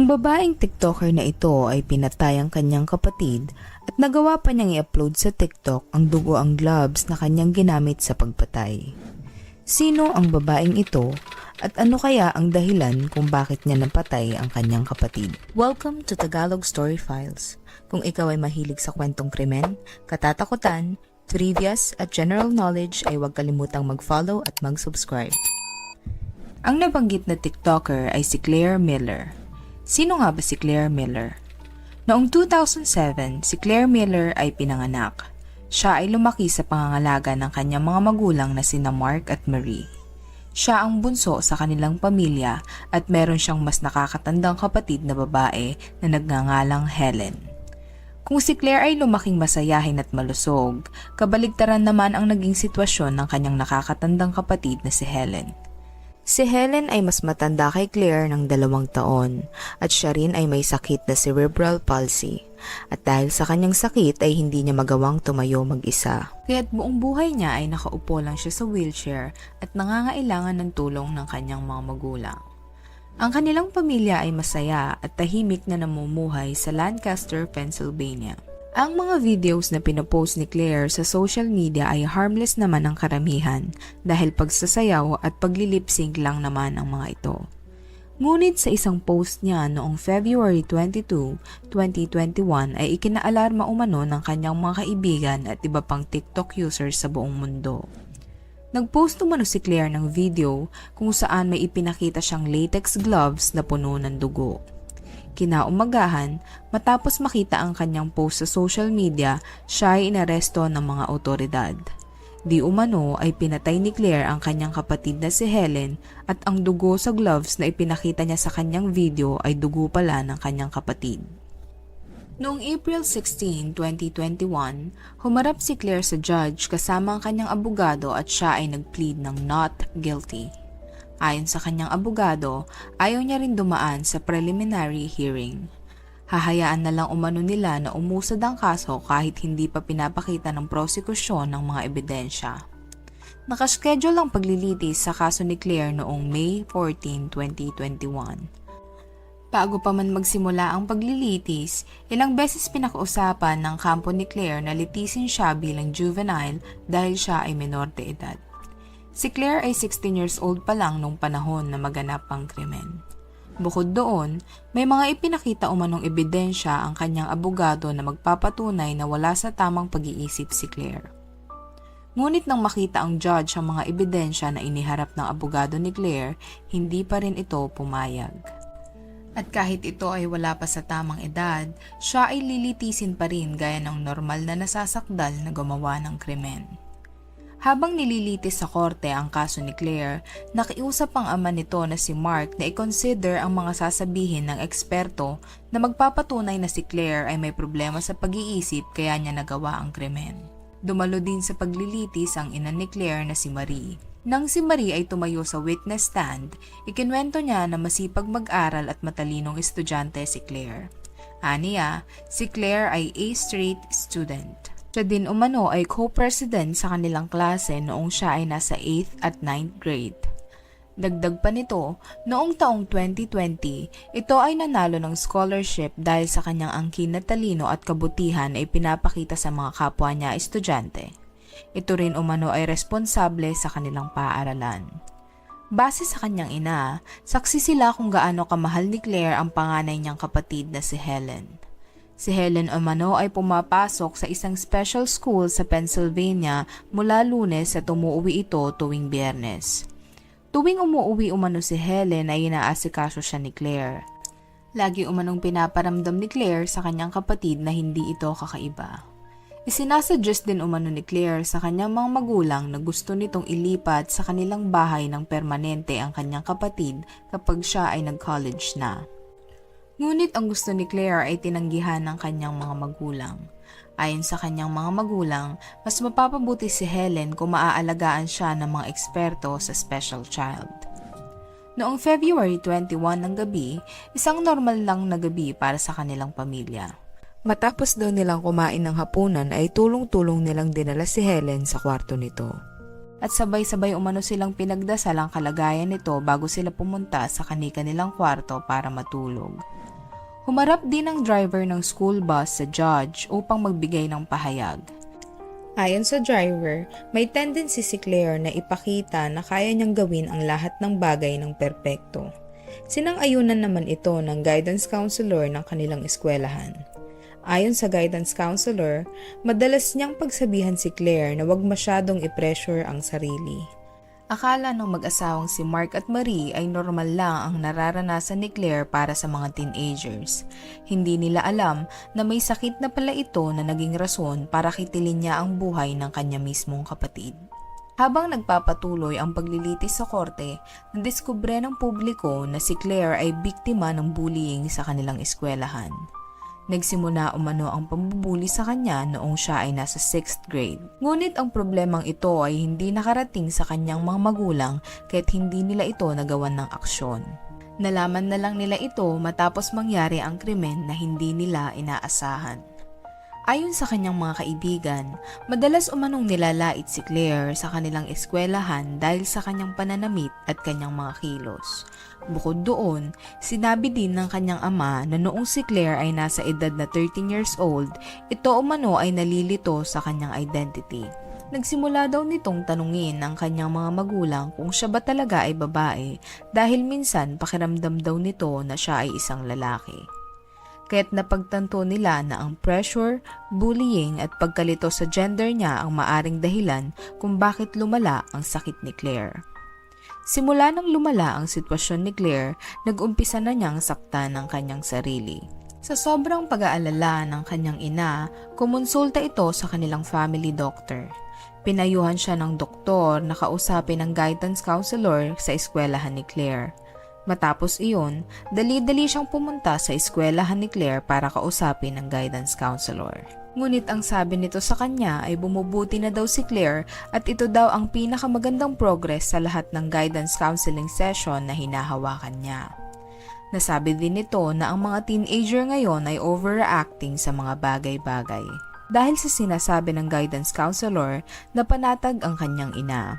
Ang babaeng TikToker na ito ay pinatay ang kanyang kapatid at nagawa pa niyang i-upload sa TikTok ang dugo ang gloves na kanyang ginamit sa pagpatay. Sino ang babaeng ito at ano kaya ang dahilan kung bakit niya napatay ang kanyang kapatid? Welcome to Tagalog Story Files. Kung ikaw ay mahilig sa kwentong krimen, katatakutan, trivias at general knowledge ay huwag kalimutang mag-follow at mag-subscribe. Ang nabanggit na TikToker ay si Claire Miller. Sino nga ba si Claire Miller? Noong 2007, si Claire Miller ay pinanganak. Siya ay lumaki sa pangangalaga ng kanyang mga magulang na sina Mark at Marie. Siya ang bunso sa kanilang pamilya at meron siyang mas nakakatandang kapatid na babae na nagngangalang Helen. Kung si Claire ay lumaking masayahin at malusog, kabaligtaran naman ang naging sitwasyon ng kanyang nakakatandang kapatid na si Helen. Si Helen ay mas matanda kay Claire ng 2 taon at siya rin ay may sakit na cerebral palsy at dahil sa kanyang sakit ay hindi niya magawang tumayo mag-isa. Kaya't buong buhay niya ay nakaupo lang siya sa wheelchair at nangangailangan ng tulong ng kanyang mga magulang. Ang kanilang pamilya ay masaya at tahimik na namumuhay sa Lancaster, Pennsylvania. Ang mga videos na pinopost ni Claire sa social media ay harmless naman ang karamihan dahil pagsasayaw at paglilip-sync lang naman ang mga ito. Ngunit sa isang post niya noong February 22, 2021 ay ikinaalarma umano ng kanyang mga kaibigan at iba pang TikTok users sa buong mundo. Nagpost umano si Claire ng video kung saan may ipinakita siyang latex gloves na puno ng dugo. Kinaumagahan, matapos makita ang kanyang post sa social media, siya ay inaresto ng mga otoridad. Di umano ay pinatay ni Claire ang kanyang kapatid na si Helen at ang dugo sa gloves na ipinakita niya sa kanyang video ay dugo pala ng kanyang kapatid. Noong April 16, 2021, humarap si Claire sa judge kasama ang kanyang abogado at siya ay nag-plead ng not guilty. Ayon sa kanyang abogado, ayaw niya rin dumaan sa preliminary hearing. Hahayaan na lang umano nila na umusad ang kaso kahit hindi pa pinapakita ng prosekusyon ng mga ebidensya. Nakaschedule ang paglilitis sa kaso ni Claire noong May 14, 2021. Bago pa man magsimula ang paglilitis, ilang beses pinakausapan ng kampo ni Claire na litisin siya bilang juvenile dahil siya ay menor de edad. Si Claire ay 16 years old pa lang nung panahon na maganap ang krimen. Bukod doon, may mga ipinakita umanong ebidensya ang kanyang abogado na magpapatunay na wala sa tamang pag-iisip si Claire. Ngunit nang makita ang judge ang mga ebidensya na iniharap ng abogado ni Claire, hindi pa rin ito pumayag. At kahit ito ay wala pa sa tamang edad, siya ay lilitisin pa rin gaya ng normal na nasasakdal na gumawa ng krimen. Habang nililitis sa korte ang kaso ni Claire, nakiusap ang ama nito na si Mark na i-consider ang mga sasabihin ng eksperto na magpapatunay na si Claire ay may problema sa pag-iisip kaya niya nagawa ang krimen. Dumalo din sa paglilitis ang ina ni Claire na si Marie. Nang si Marie ay tumayo sa witness stand, ikinwento niya na masipag mag-aral at matalinong estudyante si Claire. Aniya, si Claire ay A-straight student. Siya din umano ay co-president sa kanilang klase noong siya ay nasa 8th at 9th grade. Dagdag pa nito, noong taong 2020, ito ay nanalo ng scholarship dahil sa kanyang angkin na talino at kabutihan ay pinapakita sa mga kapwa niya estudyante. Ito rin umano ay responsable sa kanilang paaralan. Base sa kanyang ina, saksi sila kung gaano kamahal ni Claire ang panganay niyang kapatid na si Helen. Si Helen umano ay pumapasok sa isang special school sa Pennsylvania mula Lunes at umuwi ito tuwing Biyernes. Tuwing umuwi umano si Helen ay inaasikaso siya ni Claire. Lagi umanong pinaparamdam ni Claire sa kanyang kapatid na hindi ito kakaiba. Isinasuggest din umano ni Claire sa kanyang mga magulang na gusto nitong ilipat sa kanilang bahay ng permanente ang kanyang kapatid kapag siya ay nag-college na. Ngunit ang gusto ni Claire ay tinanggihan ng kanyang mga magulang. Ayon sa kanyang mga magulang, mas mapapabuti si Helen kung maaalagaan siya ng mga eksperto sa special child. Noong February 21 ng gabi, isang normal lang na gabi para sa kanilang pamilya. Matapos daw nilang kumain ng hapunan ay tulong-tulong nilang dinala si Helen sa kwarto nito. At sabay-sabay umano silang pinagdasal ang kalagayan nito bago sila pumunta sa kani-kanilang kwarto para matulog. Humarap din ang driver ng school bus sa judge upang magbigay ng pahayag. Ayon sa driver, may tendency si Claire na ipakita na kaya niyang gawin ang lahat ng bagay ng perpekto. Sinang-ayunan naman ito ng guidance counselor ng kanilang eskwelahan. Ayon sa guidance counselor, madalas niyang pagsabihan si Claire na huwag masyadong i-pressure ang sarili. Akala ng mag-asawang si Mark at Marie ay normal lang ang nararanasan ni Claire para sa mga teenagers. Hindi nila alam na may sakit na pala ito na naging rason para kitilin niya ang buhay ng kanya mismong kapatid. Habang nagpapatuloy ang paglilitis sa korte, nadiskubre ng publiko na si Claire ay biktima ng bullying sa kanilang eskwelahan. Nagsimula umano ang pambubuli sa kanya noong siya ay nasa 6th grade. Ngunit ang problemang ito ay hindi nakarating sa kanyang mga magulang kahit hindi nila ito nagawan ng aksyon. Nalaman na lang nila ito matapos mangyari ang krimen na hindi nila inaasahan. Ayon sa kanyang mga kaibigan, madalas umanong nilalait si Claire sa kanilang eskwelahan dahil sa kanyang pananamit at kanyang mga kilos. Bukod doon, sinabi din ng kanyang ama na noong si Claire ay nasa edad na 13 years old, ito umano ay nalilito sa kanyang identity. Nagsimula daw nitong tanungin ng kanyang mga magulang kung siya ba talaga ay babae dahil minsan pakiramdam daw nito na siya ay isang lalaki. Kaya't napagtanto nila na ang pressure, bullying at pagkalito sa gender niya ang maaring dahilan kung bakit lumala ang sakit ni Claire. Simula nang lumala ang sitwasyon ni Claire, nag-umpisa na niyang saktan ng kanyang sarili. Sa sobrang pag-aalala ng kanyang ina, kumonsulta ito sa kanilang family doctor. Pinayuhan siya ng doktor na kausapin ng guidance counselor sa eskwelahan ni Claire. Matapos iyon, dali-dali siyang pumunta sa eskwelahan ni Claire para kausapin ng guidance counselor. Ngunit ang sabi nito sa kanya ay bumubuti na daw si Claire at ito daw ang pinakamagandang progress sa lahat ng guidance counseling session na hinahawakan niya. Nasabi din nito na ang mga teenager ngayon ay overreacting sa mga bagay-bagay. Dahil sa sinasabi ng guidance counselor, napanatag ang kanyang ina.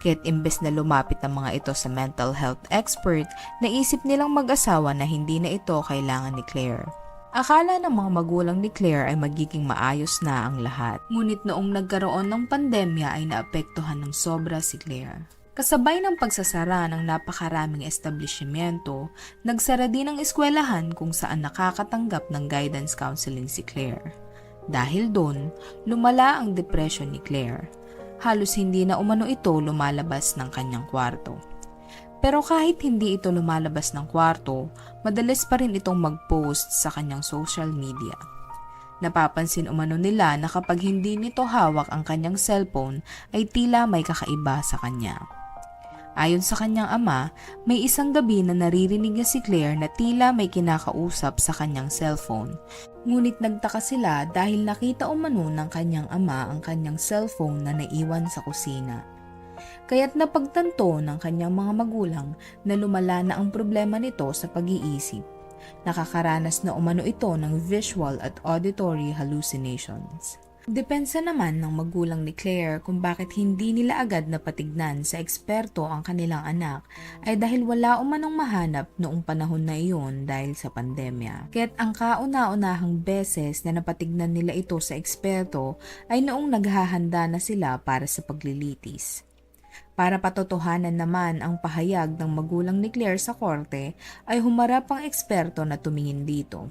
Kaya't imbes na lumapit ang mga ito sa mental health expert, naisip nilang mag-asawa na hindi na ito kailangan ni Claire. Akala ng mga magulang ni Claire ay magiging maayos na ang lahat. Ngunit noong nagkaroon ng pandemya ay naapektuhan ng sobra si Claire. Kasabay ng pagsasara ng napakaraming establishmento, nagsara din ang eskwelahan kung saan nakakatanggap ng guidance counseling si Claire. Dahil doon, lumala ang depression ni Claire. Halos hindi na umano ito lumalabas ng kanyang kwarto. Pero kahit hindi ito lumalabas ng kwarto, madalas pa rin itong mag-post sa kanyang social media. Napapansin umano nila na kapag hindi nito hawak ang kanyang cellphone ay tila may kakaiba sa kanya. Ayon sa kanyang ama, may isang gabi na naririnig niya si Claire na tila may kinakausap sa kanyang cellphone. Ngunit nagtaka sila dahil nakita umano ng kanyang ama ang kanyang cellphone na naiwan sa kusina. Kaya't napagtanto ng kanyang mga magulang na lumala na ang problema nito sa pag-iisip. Nakakaranas na umano ito ng visual at auditory hallucinations. Depensa naman ng magulang ni Claire kung bakit hindi nila agad napatignan sa eksperto ang kanilang anak ay dahil wala umanong mahanap noong panahon na iyon dahil sa pandemya. Kaya't ang kauna-unahang beses na napatignan nila ito sa eksperto ay noong naghahanda na sila para sa paglilitis. Para patotohanan naman ang pahayag ng magulang ni Claire sa korte ay humarap ang eksperto na tumingin dito.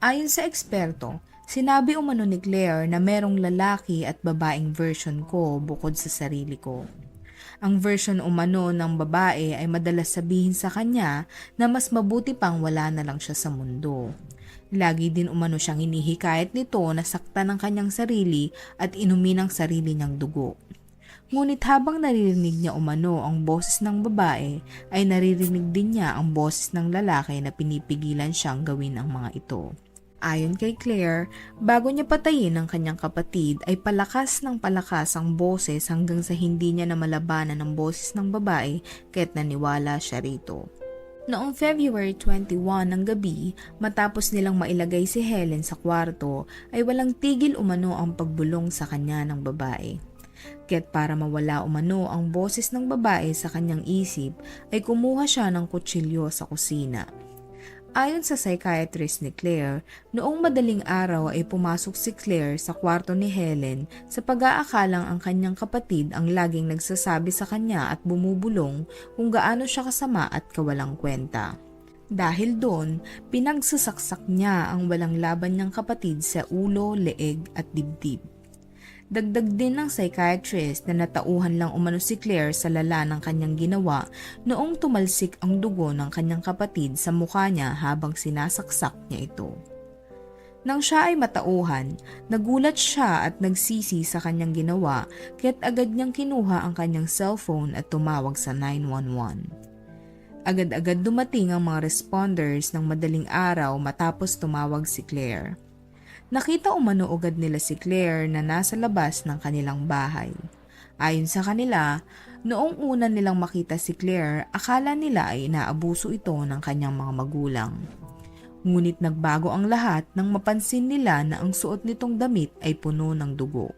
Ayon sa eksperto, sinabi umano ni Claire na merong lalaki at babaeng version ko bukod sa sarili ko. Ang version umano ng babae ay madalas sabihin sa kanya na mas mabuti pang wala na lang siya sa mundo. Lagi din umano siyang hinihikayat nito na saktan ng kanyang sarili at inumin ang sarili niyang dugo. Ngunit habang naririnig niya umano ang boses ng babae, ay naririnig din niya ang boses ng lalaki na pinipigilan siyang gawin ang mga ito. Ayon kay Claire, bago niya patayin ang kanyang kapatid ay palakas ng palakas ang boses hanggang sa hindi niya na malabanan ang boses ng babae kaya't naniwala siya rito. Noong February 21 ng gabi, matapos nilang mailagay si Helen sa kwarto, ay walang tigil umano ang pagbulong sa kanya ng babae. Kaya't para mawala umano ang boses ng babae sa kanyang isip, ay kumuha siya ng kutsilyo sa kusina. Ayon sa psychiatrist ni Claire, noong madaling araw ay pumasok si Claire sa kwarto ni Helen sa pag-aakalang ang kanyang kapatid ang laging nagsasabi sa kanya at bumubulong kung gaano siya kasama at kawalang kwenta. Dahil doon, pinagsasaksak niya ang walang laban niyang kapatid sa ulo, leeg at dibdib. Dagdag din ng psychiatrist na natauhan lang umano si Claire sa lala ng kanyang ginawa noong tumalsik ang dugo ng kanyang kapatid sa mukha niya habang sinasaksak niya ito. Nang siya ay matauhan, nagulat siya at nagsisi sa kanyang ginawa kaya't agad niyang kinuha ang kanyang cellphone at tumawag sa 911. Agad-agad dumating ang mga responders ng madaling araw matapos tumawag si Claire. Nakita umano agad nila si Claire na nasa labas ng kanilang bahay. Ayon sa kanila, noong una nilang makita si Claire, akala nila ay inaabuso ito ng kanyang mga magulang. Ngunit nagbago ang lahat nang mapansin nila na ang suot nitong damit ay puno ng dugo.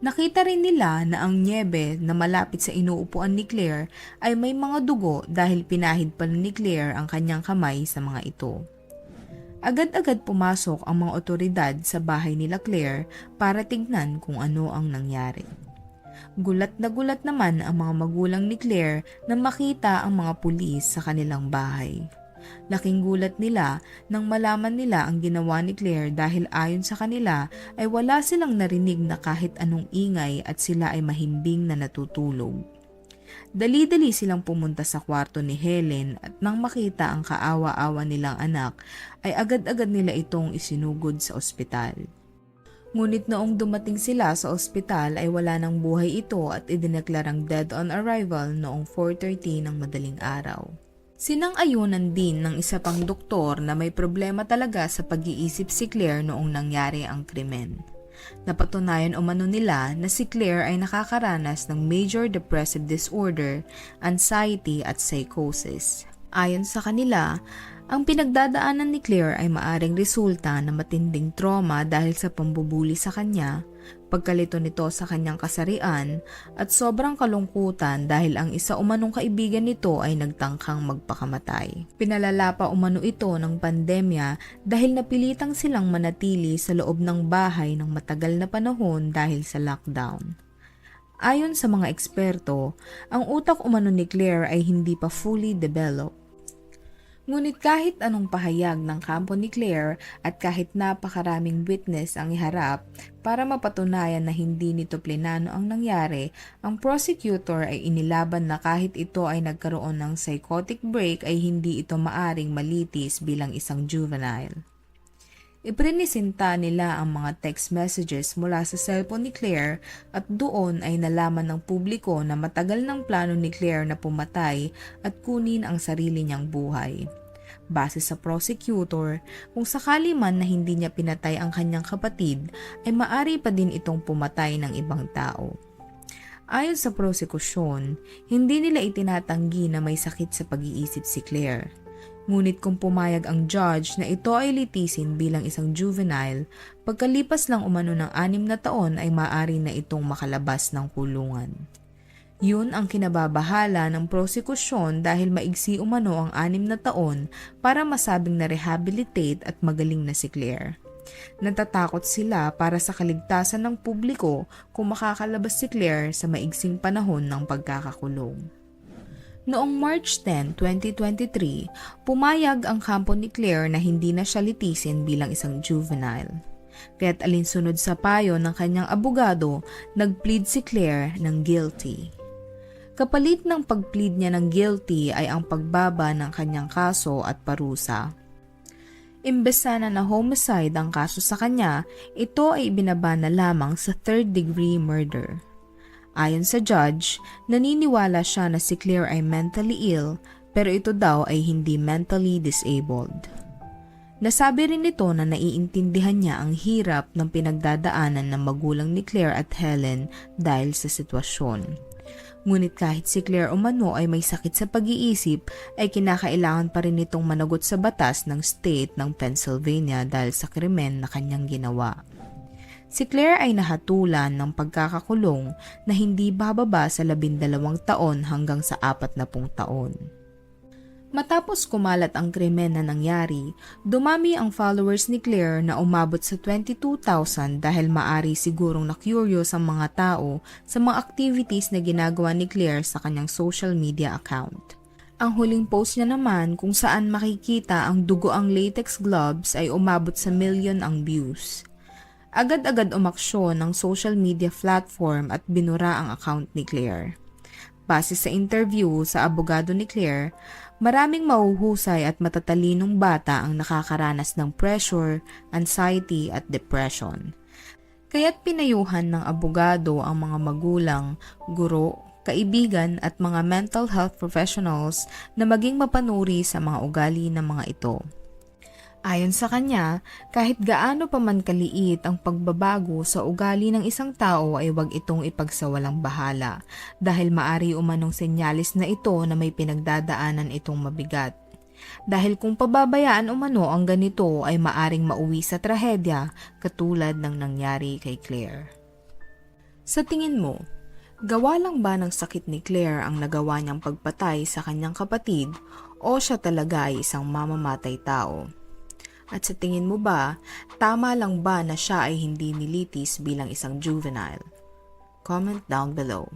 Nakita rin nila na ang niebe na malapit sa inuupuan ni Claire ay may mga dugo dahil pinahid pala ni Claire ang kanyang kamay sa mga ito. Agad-agad pumasok ang mga otoridad sa bahay nila Claire para tignan kung ano ang nangyari. Gulat na gulat naman ang mga magulang ni Claire na makita ang mga pulis sa kanilang bahay. Laking gulat nila nang malaman nila ang ginawa ni Claire dahil ayon sa kanila ay wala silang narinig na kahit anong ingay at sila ay mahimbing na natutulog. Dali-dali silang pumunta sa kwarto ni Helen at nang makita ang kaawa-awa nilang anak ay agad-agad nila itong isinugod sa ospital. Ngunit noong dumating sila sa ospital ay wala ng buhay ito at idineklarang dead on arrival noong 4:30 ng madaling araw. Sinang-ayunan din ng isa pang doktor na may problema talaga sa pag-iisip si Claire noong nangyari ang krimen. Napatunayan umano nila na si Claire ay nakakaranas ng major depressive disorder, anxiety at psychosis. Ayon sa kanila, ang pinagdadaanan ni Claire ay maaring resulta ng matinding trauma dahil sa pambubuli sa kanya, pagkalito nito sa kanyang kasarian, at sobrang kalungkutan dahil ang isa umanong kaibigan nito ay nagtangkang magpakamatay. Pinalala pa umano ito ng pandemya dahil napilitang silang manatili sa loob ng bahay ng matagal na panahon dahil sa lockdown. Ayon sa mga eksperto, ang utak umano ni Claire ay hindi pa fully developed. Ngunit kahit anong pahayag ng kampo ni Claire at kahit napakaraming witness ang iharap para mapatunayan na hindi nito plinano ang nangyari, ang prosecutor ay inilaban na kahit ito ay nagkaroon ng psychotic break ay hindi ito maaring malitis bilang isang juvenile. Iprinisinta nila ang mga text messages mula sa cellphone ni Claire at doon ay nalaman ng publiko na matagal ng plano ni Claire na pumatay at kunin ang sarili niyang buhay. Base sa prosecutor, kung sakali man na hindi niya pinatay ang kanyang kapatid, ay maari pa din itong pumatay ng ibang tao. Ayon sa prosekusyon, hindi nila itinatanggi na may sakit sa pag-iisip si Claire. Ngunit kung pumayag ang judge na ito ay litisin bilang isang juvenile, pagkalipas lang umano ng 6 na taon ay maaari na itong makalabas ng kulungan. Yun ang kinababahala ng prosekusyon dahil maigsi umano ang 6 na taon para masabing na-rehabilitate at magaling na si Claire. Natatakot sila para sa kaligtasan ng publiko kung makakalabas si Claire sa maigsing panahon ng pagkakakulong. Noong March 10, 2023, pumayag ang kampo ni Claire na hindi na siya litisin bilang isang juvenile. Kaya't alinsunod sa payo ng kanyang abogado, nag-plead si Claire ng guilty. Kapalit ng pag-plead niya ng guilty ay ang pagbaba ng kanyang kaso at parusa. Imbes sana na homicide ang kaso sa kanya, ito ay ibinaba na lamang sa 3rd-degree murder. Ayon sa judge, naniniwala siya na si Claire ay mentally ill pero ito daw ay hindi mentally disabled. Nasabi rin nito na naiintindihan niya ang hirap ng pinagdadaanan ng magulang ni Claire at Helen dahil sa sitwasyon. Ngunit kahit si Claire umano ay may sakit sa pag-iisip, ay kinakailangan pa rin nitong managot sa batas ng state ng Pennsylvania dahil sa krimen na kanyang ginawa. Si Claire ay nahatulan ng pagkakakulong na hindi bababa sa 12 taon hanggang sa 40 taon. Matapos kumalat ang krimen na nangyari, dumami ang followers ni Claire na umabot sa 22,000 dahil maari sigurong na-curious ang mga tao sa mga activities na ginagawa ni Claire sa kanyang social media account. Ang huling post niya naman kung saan makikita ang dugoang latex gloves ay umabot sa million ang views. Agad-agad umaksyon ng social media platform at binura ang account ni Claire. Base sa interview sa abogado ni Claire, maraming mahuhusay at matatalinong bata ang nakakaranas ng pressure, anxiety at depression. Kaya't pinayuhan ng abogado ang mga magulang, guro, kaibigan at mga mental health professionals na maging mapanuri sa mga ugali ng mga ito. Ayon sa kanya, kahit gaano pa man kaliit ang pagbabago sa ugali ng isang tao ay huwag itong ipagsawalang bahala dahil maari umanong senyalis na ito na may pinagdadaanan itong mabigat. Dahil kung pababayaan umano ang ganito ay maaring mauwi sa trahedya katulad ng nangyari kay Claire. Sa tingin mo, gawa lang ba ng sakit ni Claire ang nagawa niyang pagpatay sa kanyang kapatid o siya talaga ay isang mamamatay tao? At sa tingin mo ba, tama lang ba na siya ay hindi nilitis bilang isang juvenile? Comment down below.